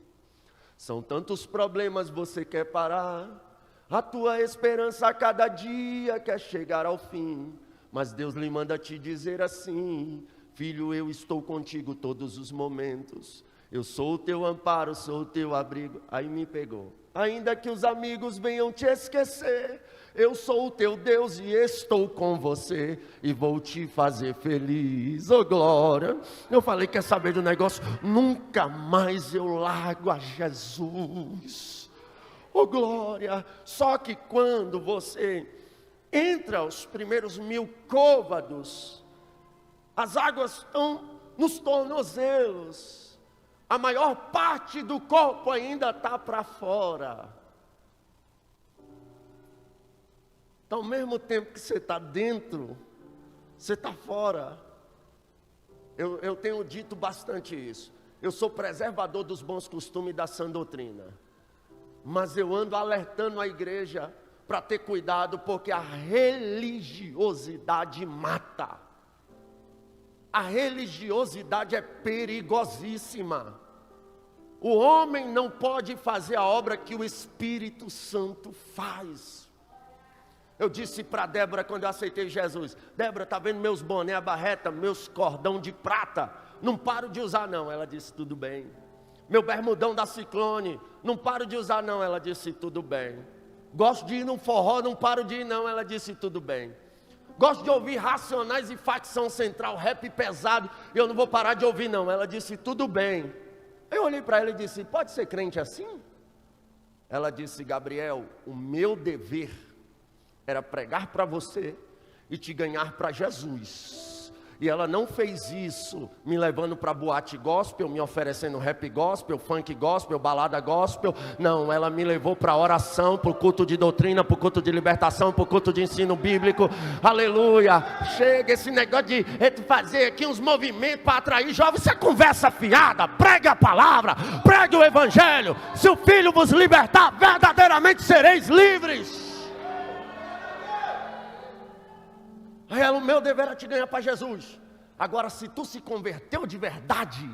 S1: São tantos problemas, você quer parar. A tua esperança a cada dia quer chegar ao fim. Mas Deus lhe manda te dizer assim: filho, eu estou contigo todos os momentos. Eu sou o teu amparo, sou o teu abrigo. Aí me pegou. Ainda que os amigos venham te esquecer, eu sou o teu Deus e estou com você e vou te fazer feliz. Ô glória! Eu falei, quer saber do negócio? Nunca mais eu largo a Jesus. Ô glória! Só que quando você entra aos primeiros 1000 côvados, as águas estão nos tornozelos. A maior parte do corpo ainda está para fora. Então, ao mesmo tempo que você está dentro, você está fora. Eu tenho dito bastante isso. Eu sou preservador dos bons costumes da sã doutrina. Mas eu ando alertando a igreja para ter cuidado, porque a religiosidade mata. A religiosidade é perigosíssima. O homem não pode fazer a obra que o Espírito Santo faz. Eu disse para Débora quando eu aceitei Jesus: Débora, está vendo meus boné, a barreta, meus cordão de prata? Não paro de usar não. Ela disse, tudo bem. Meu bermudão da Ciclone, não paro de usar não. Ela disse, tudo bem. Gosto de ir num forró, não paro de ir não. Ela disse, tudo bem. Gosto de ouvir Racionais e Facção Central, rap pesado, e eu não vou parar de ouvir não. Ela disse, tudo bem. Eu olhei para ela e disse, pode ser crente assim? Ela disse, Gabriel, o meu dever era pregar para você e te ganhar para Jesus. E ela não fez isso me levando para boate gospel, me oferecendo rap gospel, funk gospel, balada gospel. Não, ela me levou para oração, para o culto de doutrina, para o culto de libertação, para o culto de ensino bíblico. Aleluia. Chega esse negócio de fazer aqui uns movimentos para atrair jovens. Isso é conversa fiada. Pregue a palavra, pregue o evangelho. Se o Filho vos libertar, verdadeiramente sereis livres. Aí ela, o meu dever era te ganhar para Jesus. Agora, se tu se converteu de verdade,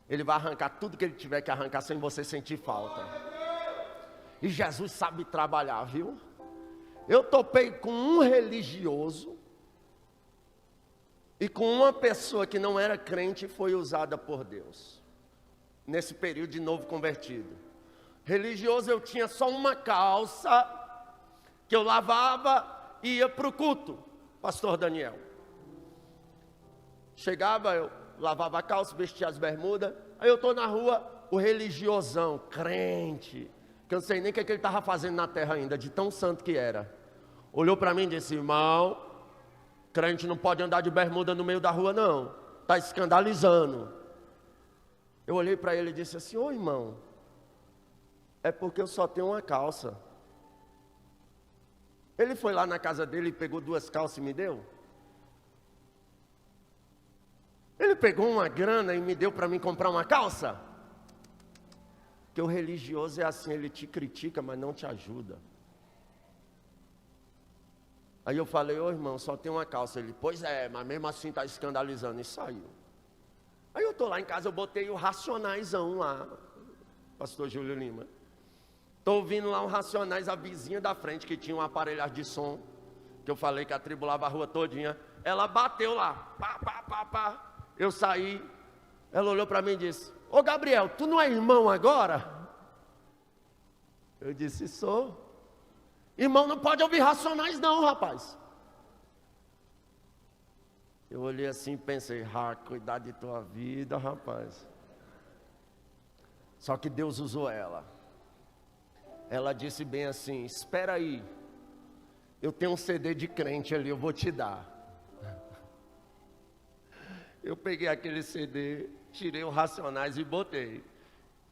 S1: Ele vai arrancar tudo que Ele tiver que arrancar sem você sentir falta. E Jesus sabe trabalhar, viu? Eu topei com um religioso e com uma pessoa que não era crente e foi usada por Deus. Nesse período de novo convertido. Religioso, eu tinha só uma calça que eu lavava e ia para o culto. Pastor Daniel. Chegava, eu lavava a calça, vestia as bermudas. Aí eu estou na rua, o religiosão, crente, que eu não sei nem o que ele estava fazendo na terra ainda, de tão santo que era. Olhou para mim e disse, irmão, crente não pode andar de bermuda no meio da rua não, está escandalizando. Eu olhei para ele e disse assim, ô irmão, é porque eu só tenho uma calça. Ele foi lá na casa dele e pegou 2 calças e me deu. Ele pegou uma grana e me deu para mim comprar uma calça. Porque o religioso é assim, ele te critica, mas não te ajuda. Aí eu falei, ô irmão, só tem uma calça. Ele, pois é, mas mesmo assim está escandalizando. E saiu. Aí eu estou lá em casa, eu botei o Racionaisão lá, pastor Júlio Lima. Estou ouvindo lá um Racionais, a vizinha da frente, que tinha um aparelhagem de som, que eu falei que atribulava a rua todinha. Ela bateu lá, pá, pá, pá, pá. Eu saí, ela olhou para mim e disse, ô Gabriel, tu não é irmão agora? Eu disse, sou. Irmão não pode ouvir Racionais não, rapaz. Eu olhei assim e pensei, cuidar de tua vida, rapaz. Só que Deus usou ela. Ela disse bem assim, espera aí, eu tenho um CD de crente ali, eu vou te dar. Eu peguei aquele CD, tirei o Racionais e botei.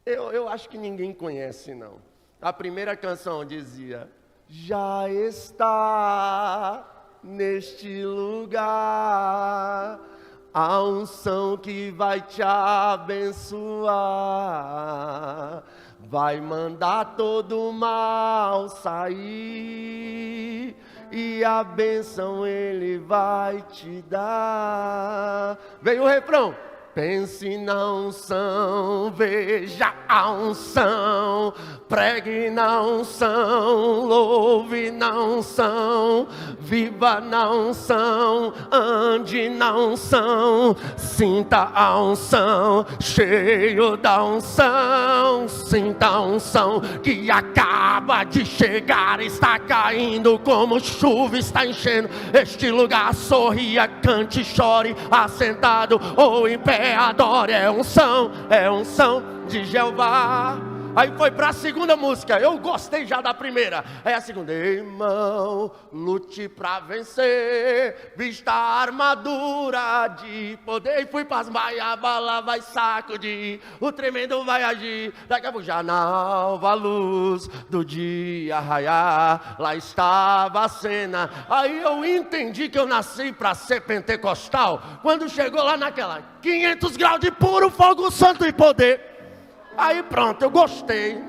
S1: Eu acho que ninguém conhece não. A primeira canção dizia, já está neste lugar. A unção que vai te abençoar, vai mandar todo o mal sair, e a bênção Ele vai te dar. Veio o refrão. Pense na unção, veja a unção, pregue na unção, louve na unção, viva na unção, ande na unção, sinta a unção, cheio da unção, sinta a unção que acaba de chegar, está caindo como chuva, está enchendo este lugar. Sorria, cante, chore, assentado ou em pé, adore, é unção de Jeová. Aí foi para a segunda música, eu gostei já da primeira. Aí a segunda, irmão, lute para vencer, vista a armadura de poder. E fui para as baias, a bala vai sacudir, o tremendo vai agir. Daqui a pouco já na alva luz do dia raiar, lá estava a cena. Aí eu entendi que eu nasci para ser pentecostal, quando chegou lá naquela 500 graus de puro fogo santo e poder. Aí pronto, eu gostei.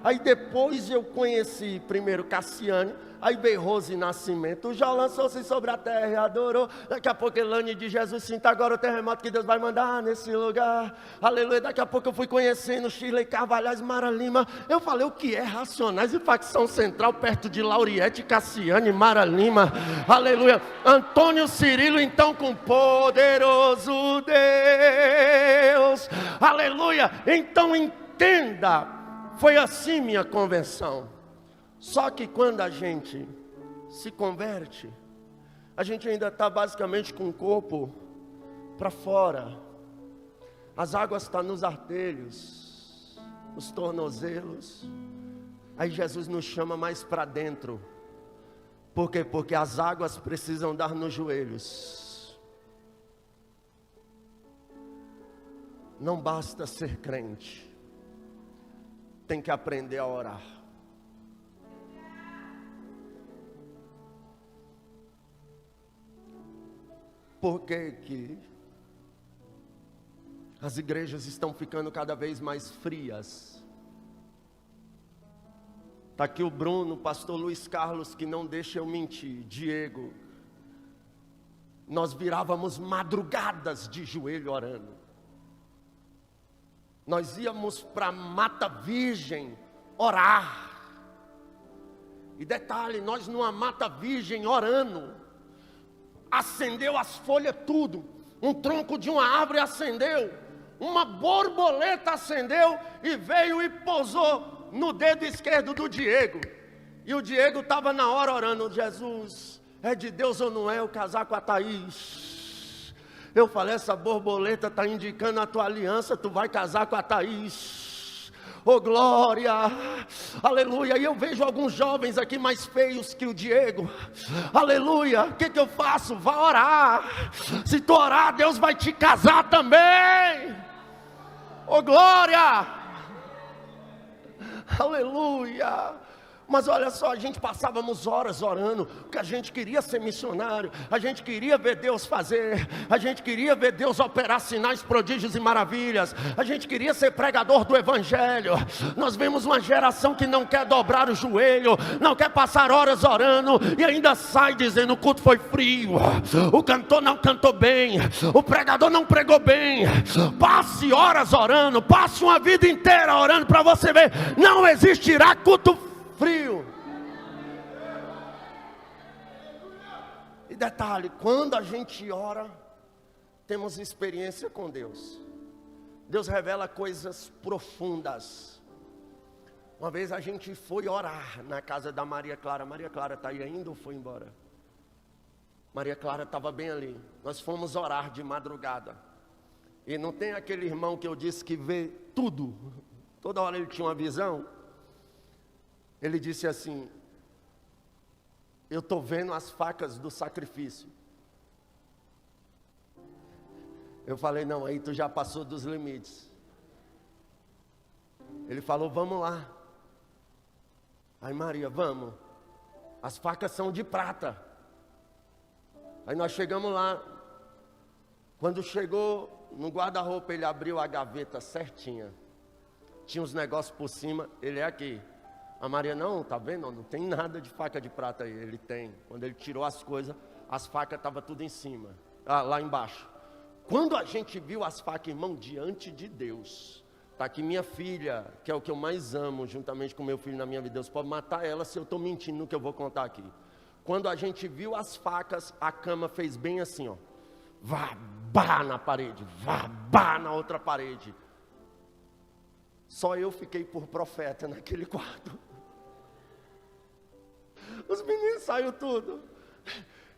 S1: Aí depois eu conheci primeiro Cassiane, aí veio Rose Nascimento, já lançou-se sobre a terra e adorou. Daqui a pouco Elane de Jesus, sinta agora o terremoto que Deus vai mandar nesse lugar. Aleluia. Daqui a pouco eu fui conhecendo Shirley Carvalhais, Mara Lima. Eu falei, o que é Racionais e Facção Central perto de Lauriette, Cassiane, Mara Lima. Aleluia. Antônio Cirilo, então, com poderoso Deus. Aleluia. Então entenda, foi assim minha convenção. Só que quando a gente se converte, a gente ainda está basicamente com o corpo para fora. As águas estão nos artelhos, nos tornozelos. Aí Jesus nos chama mais para dentro. Por quê? Porque as águas precisam dar nos joelhos. Não basta ser crente, tem que aprender a orar. Por que as igrejas estão ficando cada vez mais frias? Está aqui o Bruno, o pastor Luiz Carlos, que não deixa eu mentir, Diego. Nós virávamos madrugadas de joelho orando. Nós íamos para a Mata Virgem orar. E detalhe, nós numa Mata Virgem orando, acendeu as folhas tudo, um tronco de uma árvore acendeu, uma borboleta acendeu e veio e pousou no dedo esquerdo do Diego. E o Diego estava na hora orando, Jesus, é de Deus ou não é eu casar com a Thaís? Eu falei, essa borboleta está indicando a tua aliança, tu vai casar com a Thaís. Oh glória, aleluia. E eu vejo alguns jovens aqui mais feios que o Diego. Aleluia, o que eu faço? Vá orar. Se tu orar, Deus vai te casar também. Oh glória, aleluia. Mas olha só, a gente passávamos horas orando, porque a gente queria ser missionário, a gente queria ver Deus fazer, a gente queria ver Deus operar sinais, prodígios e maravilhas, a gente queria ser pregador do Evangelho. Nós vemos uma geração que não quer dobrar o joelho, não quer passar horas orando, e ainda sai dizendo, o culto foi frio, o cantor não cantou bem, o pregador não pregou bem. Passe horas orando, passe uma vida inteira orando, para você ver, não existirá culto frio. E detalhe, quando a gente ora, temos experiência com Deus. Deus revela coisas profundas. Uma vez a gente foi orar na casa da Maria Clara. Maria Clara está aí ainda ou foi embora? Maria Clara estava bem ali. Nós fomos orar de madrugada. E não tem aquele irmão que eu disse que vê tudo. Toda hora ele tinha uma visão. Ele disse assim, eu estou vendo as facas do sacrifício. Eu falei, não, aí tu já passou dos limites. Ele falou, vamos lá. Aí Maria, vamos, as facas são de prata. Aí nós chegamos lá. Quando chegou no guarda-roupa, ele abriu a gaveta certinha. Tinha uns negócios por cima, ele é aqui. A Maria, não, tá vendo? Não tem nada de faca de prata aí. Ele tem. Quando ele tirou as coisas, as facas estavam tudo em cima, lá embaixo. Quando a gente viu as facas, irmão, diante de Deus. Está aqui minha filha, que é o que eu mais amo, juntamente com meu filho na minha vida. Deus pode matar ela se eu estou mentindo no que eu vou contar aqui. Quando a gente viu as facas, a cama fez bem assim, ó. Vá na parede, vá na outra parede. Só eu fiquei por profeta naquele quarto. Os meninos saíram tudo.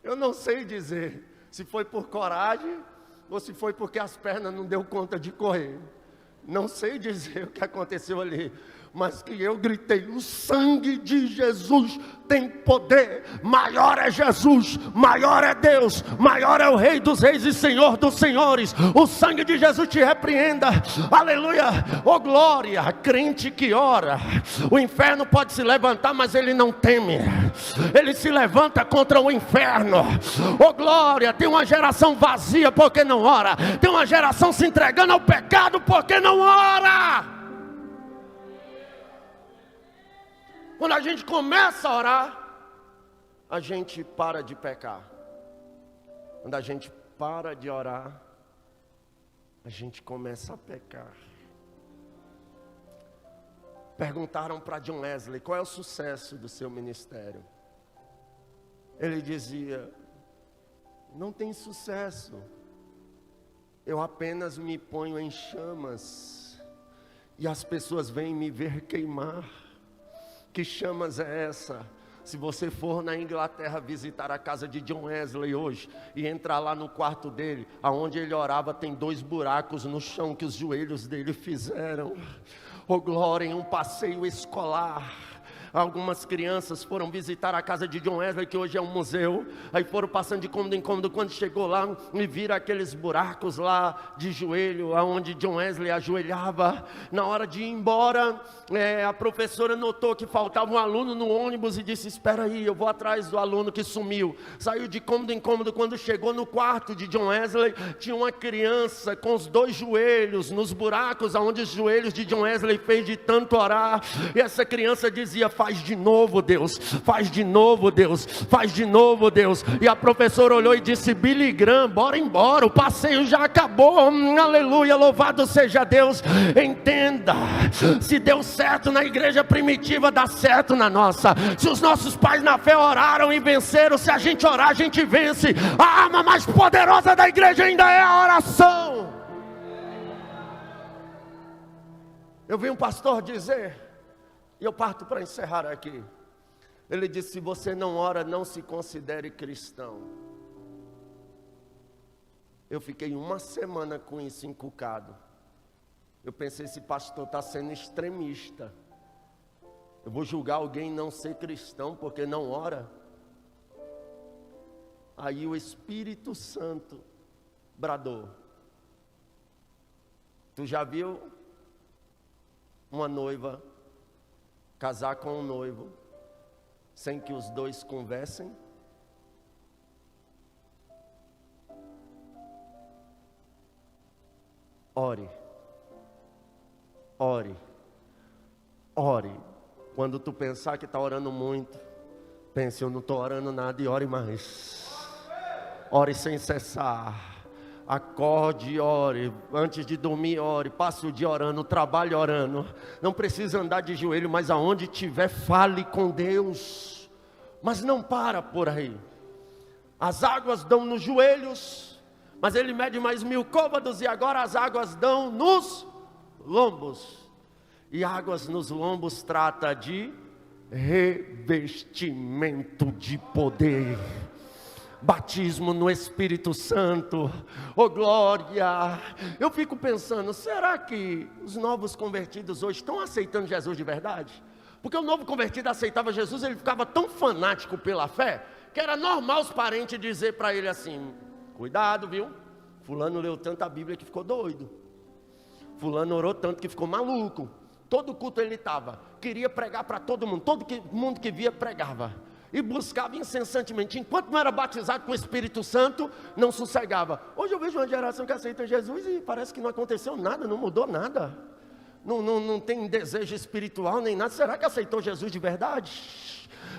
S1: Eu não sei dizer se foi por coragem ou se foi porque as pernas não deu conta de correr. Não sei dizer o que aconteceu ali, mas que eu gritei: o sangue de Jesus tem poder. Maior é Jesus, maior é Deus, maior é o Rei dos Reis e Senhor dos Senhores. O sangue de Jesus te repreenda. Aleluia, oh glória. Crente que ora, o inferno pode se levantar, mas ele não teme. Ele se levanta contra o inferno. Oh glória. Tem uma geração vazia porque não ora. Tem uma geração se entregando ao pecado porque não ora. Quando a gente começa a orar, a gente para de pecar. Quando a gente para de orar, a gente começa a pecar. Perguntaram para John Wesley: qual é o sucesso do seu ministério? Ele dizia: não tem sucesso. Eu apenas me ponho em chamas e as pessoas vêm me ver queimar. Que chamas é essa? Se você for na Inglaterra visitar a casa de John Wesley hoje e entrar lá no quarto dele, aonde ele orava, tem 2 buracos no chão que os joelhos dele fizeram. Oh glória, em um passeio escolar, algumas crianças foram visitar a casa de John Wesley, que hoje é um museu. Aí foram passando de cômodo em cômodo. Quando chegou lá, e viram aqueles buracos lá de joelho, aonde John Wesley ajoelhava. Na hora de ir embora, a professora notou que faltava um aluno no ônibus e disse: espera aí, eu vou atrás do aluno que sumiu. Saiu de cômodo em cômodo. Quando chegou no quarto de John Wesley, tinha uma criança com os 2 joelhos nos buracos aonde os joelhos de John Wesley fez de tanto orar. E essa criança dizia: faz de novo, Deus, faz de novo, Deus, faz de novo, Deus. E a professora olhou e disse: Billy Graham, bora embora, o passeio já acabou. Aleluia, louvado seja Deus. Entenda, se deu certo na igreja primitiva, dá certo na nossa. Se os nossos pais na fé oraram e venceram, se a gente orar, a gente vence. A arma mais poderosa da igreja ainda é a oração. Eu vi um pastor dizer, e eu parto para encerrar aqui. Ele disse: se você não ora, não se considere cristão. Eu fiquei uma semana com isso encucado. Eu pensei: esse pastor está sendo extremista. Eu vou julgar alguém não ser cristão porque não ora? Aí o Espírito Santo bradou: tu já viu uma noiva casar com um noivo sem que os 2 conversem? Ore, ore, ore. Quando tu pensar que está orando muito, pense: eu não estou orando nada, e ore mais. Ore sem cessar. Acorde e ore, antes de dormir ore, passe o dia orando, trabalhe orando. Não precisa andar de joelho, mas aonde estiver, fale com Deus. Mas não para por aí. As águas dão nos joelhos, mas ele mede mais 1000 côvados, e agora as águas dão nos lombos. E águas nos lombos trata de revestimento de poder. Batismo no Espírito Santo. Oh glória. Eu fico pensando, será que os novos convertidos hoje estão aceitando Jesus de verdade? Porque o novo convertido aceitava Jesus, ele ficava tão fanático pela fé, que era normal os parentes dizer para ele assim: cuidado, viu? Fulano leu tanto a Bíblia que ficou doido. Fulano orou tanto que ficou maluco. Todo culto ele estava, queria pregar para todo mundo, mundo que via pregava. E buscava incessantemente, enquanto não era batizado com o Espírito Santo, não sossegava. Hoje eu vejo uma geração que aceita Jesus e parece que não aconteceu nada, não mudou nada. Não tem desejo espiritual nem nada. Será que aceitou Jesus de verdade?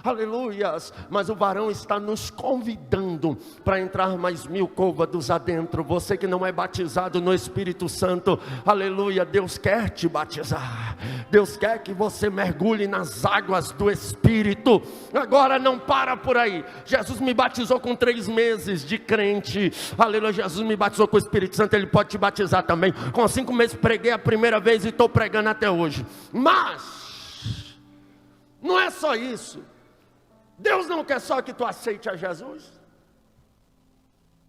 S1: Aleluias, mas o varão está nos convidando para entrar mais 1000 côvados adentro. Você que não é batizado no Espírito Santo, aleluia, Deus quer te batizar. Deus quer que você mergulhe nas águas do Espírito. Agora não para por aí. Jesus me batizou com 3 meses de crente, aleluia. Jesus me batizou com o Espírito Santo, Ele pode te batizar também. Com 5 meses preguei a primeira vez e estou pregando até hoje. Mas não é só isso. Deus não quer só que tu aceite a Jesus.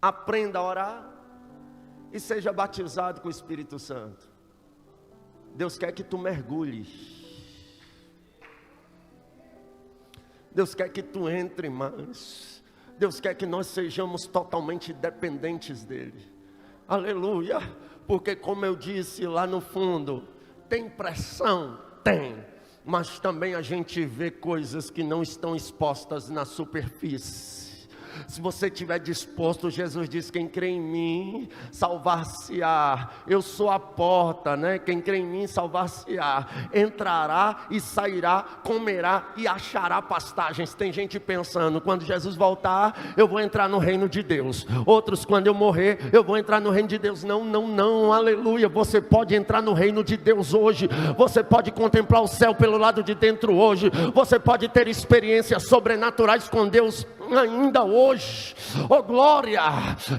S1: Aprenda a orar e seja batizado com o Espírito Santo. Deus quer que tu mergulhe. Deus quer que tu entre mais. Deus quer que nós sejamos totalmente dependentes dEle. Aleluia. Porque como eu disse lá no fundo, tem pressão? Tem. Mas também a gente vê coisas que não estão expostas na superfície. Se você estiver disposto, Jesus diz: quem crê em mim, salvar-se-á. Eu sou a porta, né? Quem crê em mim, salvar-se-á. Entrará e sairá, comerá e achará pastagens. Tem gente pensando, quando Jesus voltar, eu vou entrar no reino de Deus. Outros, quando eu morrer, eu vou entrar no reino de Deus. Não, aleluia. Você pode entrar no reino de Deus hoje. Você pode contemplar o céu pelo lado de dentro hoje. Você pode ter experiências sobrenaturais com Deus ainda hoje. Oh glória,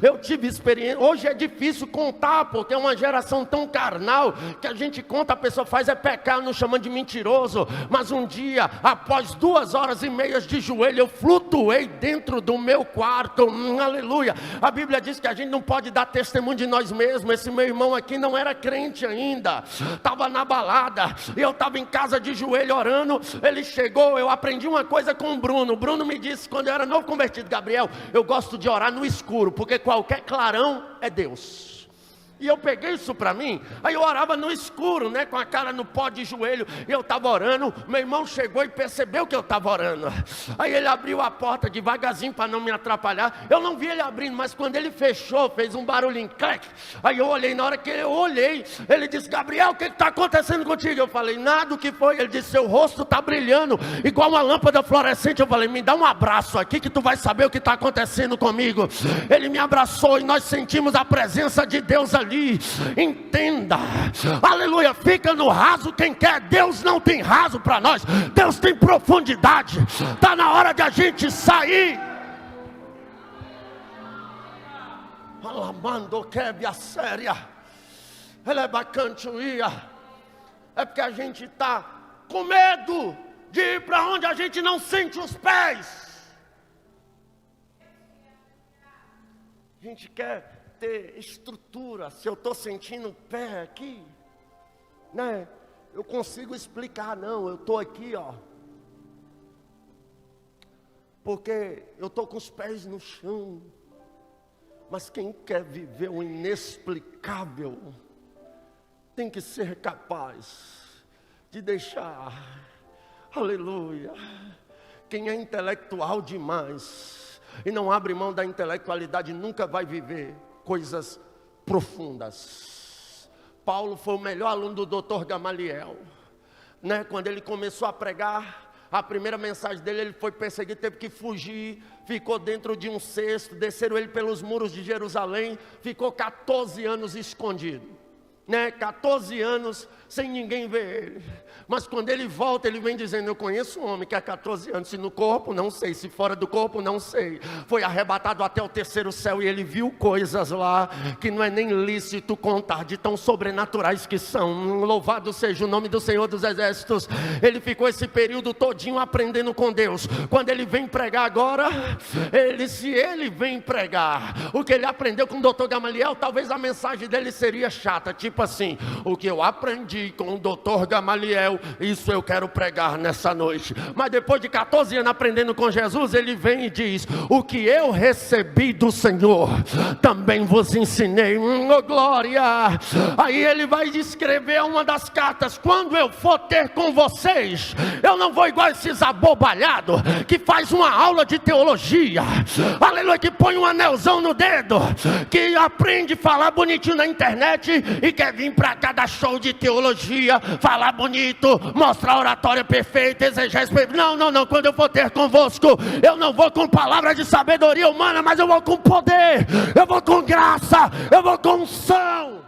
S1: eu tive experiência. Hoje é difícil contar, porque é uma geração tão carnal, que a gente conta, a pessoa faz é pecar, nos chamando de mentiroso. Mas um dia, após 2h30 de joelho, eu flutuei dentro do meu quarto, aleluia. A Bíblia diz que a gente não pode dar testemunho de nós mesmos. Esse meu irmão aqui não era crente ainda, estava na balada, e eu estava em casa de joelho orando. Ele chegou, eu aprendi uma coisa com o Bruno me disse, quando eu era novo convertido: Gabriel, eu gosto de orar no escuro, porque qualquer clarão é Deus. E eu peguei isso para mim. Aí eu orava no escuro, né, com a cara no pó de joelho. E eu estava orando. Meu irmão chegou e percebeu que eu estava orando. Aí ele abriu a porta devagarzinho para não me atrapalhar. Eu não vi ele abrindo, mas quando ele fechou, fez um barulhinho, clac. Aí eu olhei. Na hora que eu olhei, ele disse: Gabriel, o que está acontecendo contigo? Eu falei: nada, o que foi? Ele disse: seu rosto está brilhando igual uma lâmpada fluorescente. Eu falei: me dá um abraço aqui que tu vai saber o que está acontecendo comigo. Ele me abraçou e nós sentimos a presença de Deus ali. Entenda, aleluia, fica no raso quem quer. Deus não tem raso para nós, Deus tem profundidade. Está na hora de a gente sair. Alamando quebra a séria, ela é bacante. É porque a gente está com medo de ir para onde a gente não sente os pés. A gente quer ter estrutura. Se eu estou sentindo o pé aqui, né, eu consigo explicar. Não, eu estou aqui, ó, porque eu estou com os pés no chão. Mas quem quer viver o inexplicável tem que ser capaz de deixar, aleluia. Quem é intelectual demais e não abre mão da intelectualidade nunca vai viver coisas profundas. Paulo foi o melhor aluno do Dr. Gamaliel, né? Quando ele começou a pregar, a primeira mensagem dele, ele foi perseguido, teve que fugir, ficou dentro de um cesto, desceram ele pelos muros de Jerusalém, ficou 14 anos escondido, né? 14 anos sem ninguém ver ele. Mas quando ele volta, ele vem dizendo: eu conheço um homem que há 14 anos, se no corpo, não sei, se fora do corpo, não sei, foi arrebatado até o 3º céu, e ele viu coisas lá, que não é nem lícito contar, de tão sobrenaturais que são. Louvado seja o nome do Senhor dos Exércitos. Ele ficou esse período todinho aprendendo com Deus. Quando ele vem pregar agora, se ele vem pregar o que ele aprendeu com o Dr. Gamaliel, talvez a mensagem dele seria chata, tipo tipo assim: o que eu aprendi com o doutor Gamaliel, isso eu quero pregar nessa noite. Mas depois de 14 anos aprendendo com Jesus, ele vem e diz: o que eu recebi do Senhor, também vos ensinei. Oh, glória! Aí ele vai descrever uma das cartas: quando eu for ter com vocês, eu não vou igual esses abobalhados que faz uma aula de teologia, aleluia, que põe um anelzão no dedo, que aprende a falar bonitinho na internet e quer vir para cá dar show de teologia, falar bonito, mostrar oratória perfeita, exegese perfeita. Não, quando eu for ter convosco, eu não vou com palavras de sabedoria humana, mas eu vou com poder, eu vou com graça, eu vou com unção.